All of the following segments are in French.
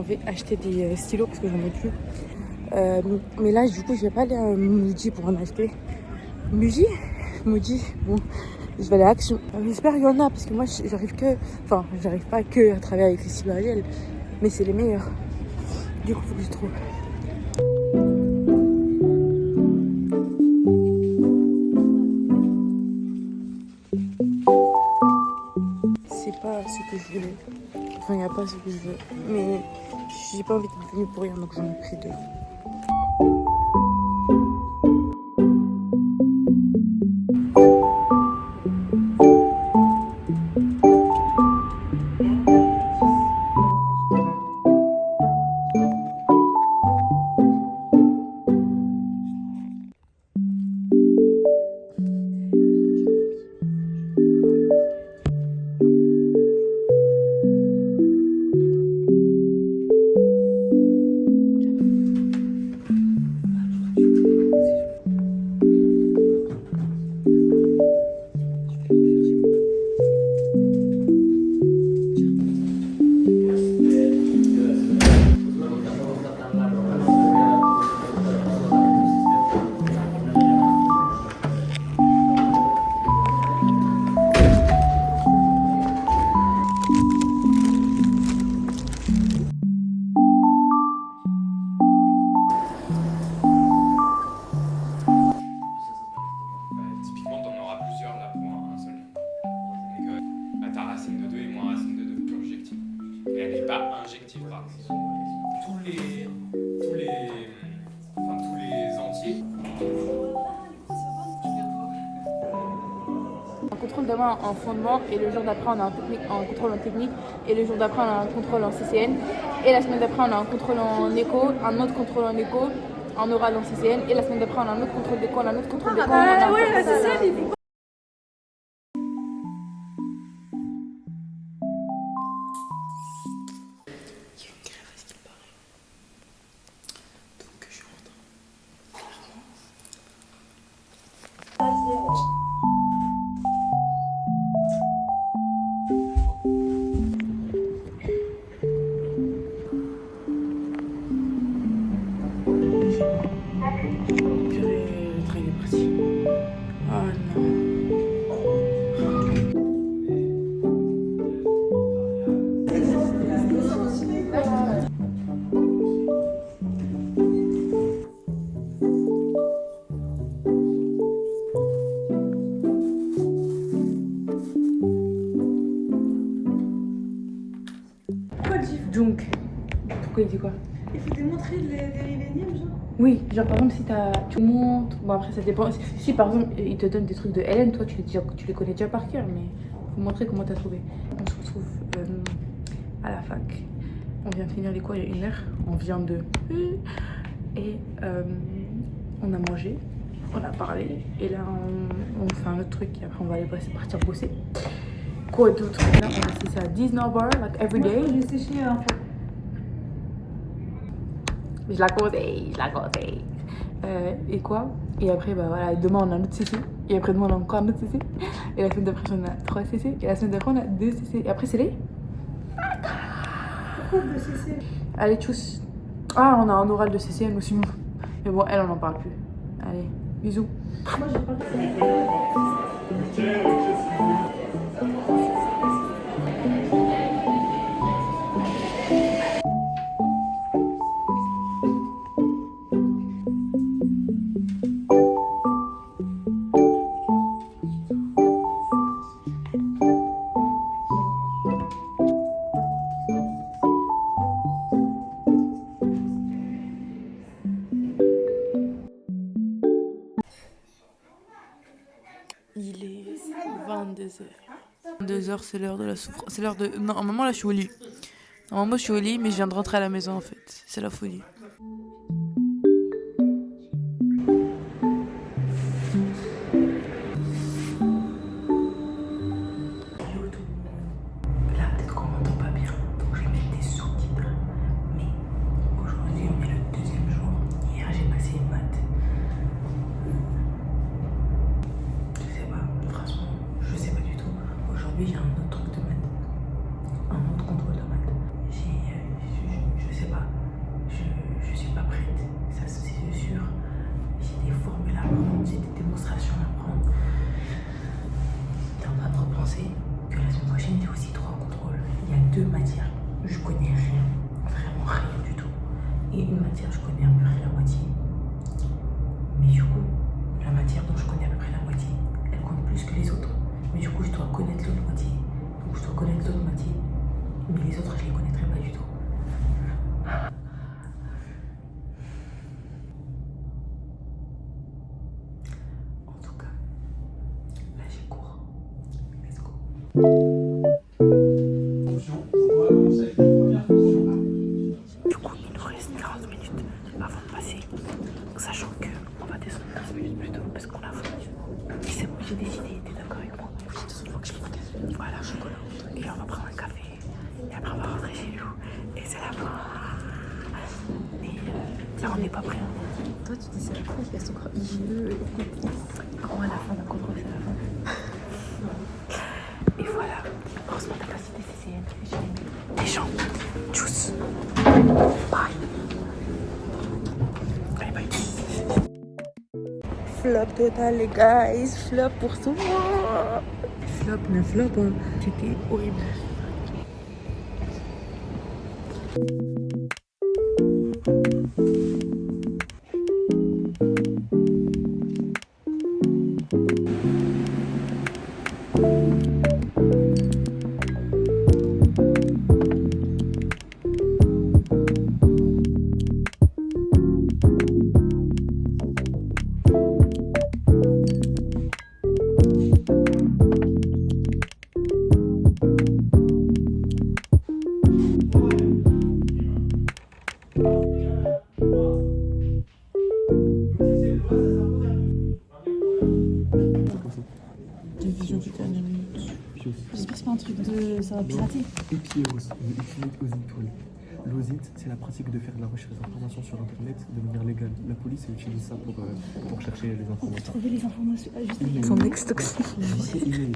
vais acheter des stylos parce que j'en ai plus. Mais là, du coup, je vais pas aller à Muji pour en acheter. Muji, bon, je vais aller à Action. J'espère qu'il y en a parce que moi, j'arrive pas que à travailler avec les stylos Ariel, mais c'est les meilleurs. Du coup, faut que je trouve. C'est pas ce que je voulais. Enfin, il n'y a pas ce que je veux. Mais j'ai pas envie d'être venue pour rien, donc j'en ai pris 2. Injectif par contre. Tous les entiers. Un contrôle demain en fondement et le jour d'après on a un contrôle en technique et le jour d'après on a un contrôle en CCN et la semaine d'après on a un contrôle en éco, un autre contrôle en éco, en oral en CCN et la semaine d'après on a un autre contrôle d'éco, un autre contrôle d'éco. Ouais, c'est ça. Donc, pourquoi il dit quoi? Il faut démontrer des énièmes, genre. Oui, genre par exemple si tu montres, bon après ça dépend. Si par exemple il te donne des trucs de Hélène, toi tu les connais déjà par cœur, mais faut montrer comment t'as trouvé. On se retrouve à la fac. On vient de finir les cours il y a 1 heure. On vient de... Et on a mangé, on a parlé, et là on fait un autre truc et après on va aller partir bosser. Quoi d'autre? Là on a fait ça à Disney Bar, like every day. Moi, j'ai séché en fait. Je la conseille. Et quoi? Et après, bah voilà, demain on a un autre CC. Et après demain on a encore un autre CC. Et la semaine d'après on a 3 CC. Et la semaine d'après on a 2 CC. Et après c'est les... Pourquoi de CC? Allez, tchuss. Ah, on a un oral de CCN aussi. Mais bon, elle on en parle plus. Allez, bisous. Moi j'ai pas Il est 22h. 22h, c'est l'heure de la souffrance. C'est l'heure de... Non, normalement là je suis au lit. Normalement je suis au lit, mais je viens de rentrer à la maison en fait. C'est la folie. Là, peut-être qu'on m'entend pas bien, donc je vais mettre des sous-titres. Mais aujourd'hui, on est le 2e jour. Hier, j'ai passé une maths. Je sais pas, franchement, je sais pas du tout. Aujourd'hui, j'ai un autre truc de maths. Un autre contrôle de maths. Je sais matière, je connais à peu près la moitié. Mais du coup, la matière dont je connais à peu près la moitié, elle compte plus que les autres. Mais du coup, je dois connaître l'autre moitié. Donc, je dois connaître l'autre moitié. Mais les autres, je les connaîtrai pas du tout. En tout cas, là, j'ai cours. Let's go. Du coup, il nous reste 40 minutes avant de passer, sachant qu'on va descendre 15 minutes plus tôt parce qu'on a faim. Et c'est bon, j'ai décidé, t'es d'accord avec moi? Oui, de toute façon, il faut que je prenne un café. Voilà, chocolat. Et on va prendre un café. Et après, on va rentrer chez nous. Et c'est la fin. Et là, on n'est pas prêt. Hein. Toi, tu dis c'est la fin, il reste encore IGE. On va à la fin, on contrôle, c'est la fin. Et voilà. Heureusement, t'as pas cité CCN. J'ai aimé. Les gens, tchuss. Bye. Bye bye. Flop total, les guys. Flop pour tout le monde. Flop, ne flop, hein. C'était horrible. J'espère que c'est pas un truc de. Ça va pirater. Epios, l'OSIT, c'est la pratique de faire de la recherche d'informations sur Internet de manière légale. La police utilise ça pour chercher les informations. Trouver les informations. Ah, juste Email. Son ex toxique. Email.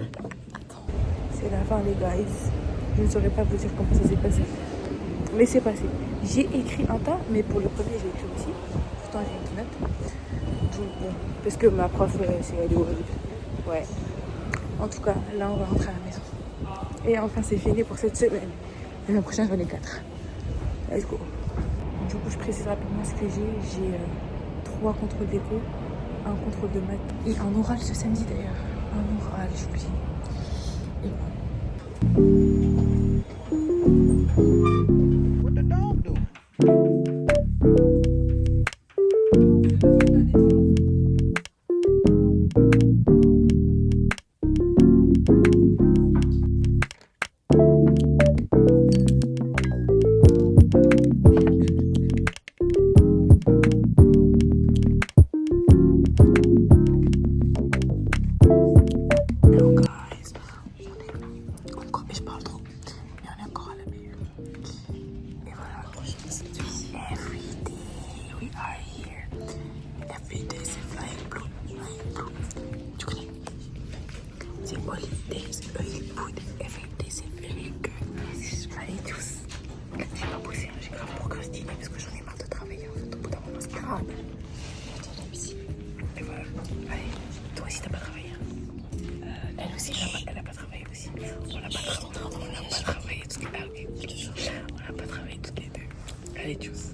C'est la fin, les guys. Je ne saurais pas vous dire comment ça s'est passé. Mais c'est passé. J'ai écrit un tas, mais pour le premier, j'ai écrit aussi. Pourtant, j'ai une note. Donc, bon, parce que ma prof, elle est horrible. Ouais. En tout cas, là, on va rentrer à la maison. Et enfin, c'est fini pour cette semaine. L'année prochaine, j'en ai 4. Let's go. Du coup, je précise rapidement ce que j'ai. J'ai 3 contrôles d'éco, un contrôle de maths et un oral ce samedi d'ailleurs. Un oral, j'oublie. Et voilà. Et voilà. Allez, toi aussi t'as pas travaillé. Elle aussi, elle a pas travaillé aussi. On n'a pas travaillé toutes les deux. Allez, tchuss.